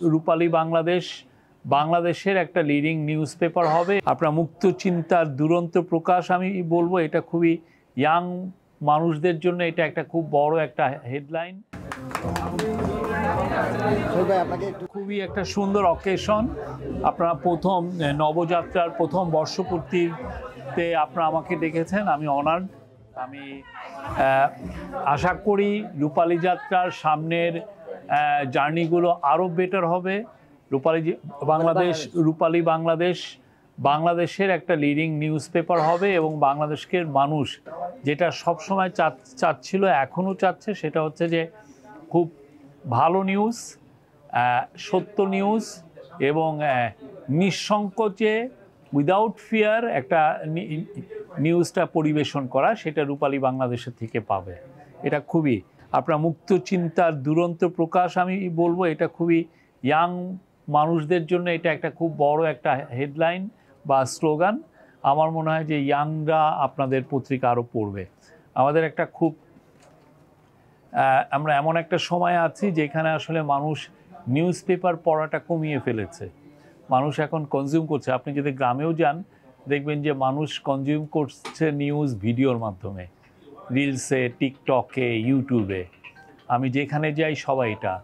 রূপালী বাংলাদেশ বাংলাদেশের একটা leading news paper হবে। আপনার মুক্ত চিন্তার দুরন্ত প্রকাশ, আমি বলবো এটা খুবই ইয়াং মানুষদের জন্য এটা একটা খুব বড় একটা হেডলাইন। খুবই একটা সুন্দর অকেশন। আপনারা প্রথম নবযাত্রার প্রথম বর্ষপূর্তিতে আপনারা আমাকে ডেকেছেন, আমি অনার্ড। আমি আশা করি রূপালী যাত্রার সামনের জার্নিগুলো আরও বেটার হবে। রূপালী বাংলাদেশ বাংলাদেশের একটা লিডিং নিউজ পেপার হবে এবং বাংলাদেশের মানুষ যেটা সবসময় চাচ্ছিল, এখনও চাচ্ছে, সেটা হচ্ছে যে খুব ভালো নিউজ, সত্য নিউজ এবং নিঃসংকোচে উইদাউট ফিয়ার একটা নিউজটা পরিবেশন করা, সেটা রূপালী বাংলাদেশের থেকে পাবে। এটা খুবই আপনার মুক্ত চিন্তার দুরন্ত প্রকাশ, আমি বলবো এটা খুবই ইয়াং মানুষদের জন্য এটা একটা খুব বড় একটা হেডলাইন বা স্লোগান। আমার মনে হয় যে ইয়াংরা আপনাদের পত্রিকা আরও পড়বে। আমাদের একটা খুব আমরা এমন একটা সময় আছি যেখানে আসলে মানুষ নিউজ পেপার পড়াটা কমিয়ে ফেলেছে। মানুষ এখন কনজিউম করছে। আপনি যদি গ্রামেও যান দেখবেন যে মানুষ কনজিউম করছে নিউজ ভিডিওর মাধ্যমে, রিলসে, টিকটকে, ইউটিউবে। আমি যেখানে যাই সবাই এটা।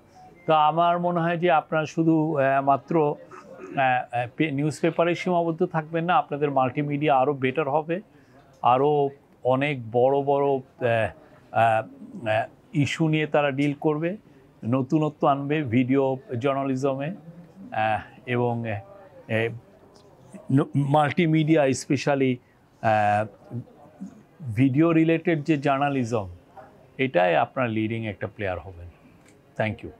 তো আমার মনে হয় যে আপনারা শুধু মাত্র নিউজ পেপারে সীমাবদ্ধ থাকবেন না, আপনাদের মাল্টিমিডিয়া আরও বেটার হবে, আরও অনেক বড় বড় ইস্যু নিয়ে তারা ডিল করবে, নতুনত্ব আনবে ভিডিও জার্নালিজমে এবং মাল্টিমিডিয়া, স্পেশালি ভিডিও রিলেটেড যে জার্নালিজম, এটাই আপনার লিডিং একটা প্লেয়ার হবেন। Thank you.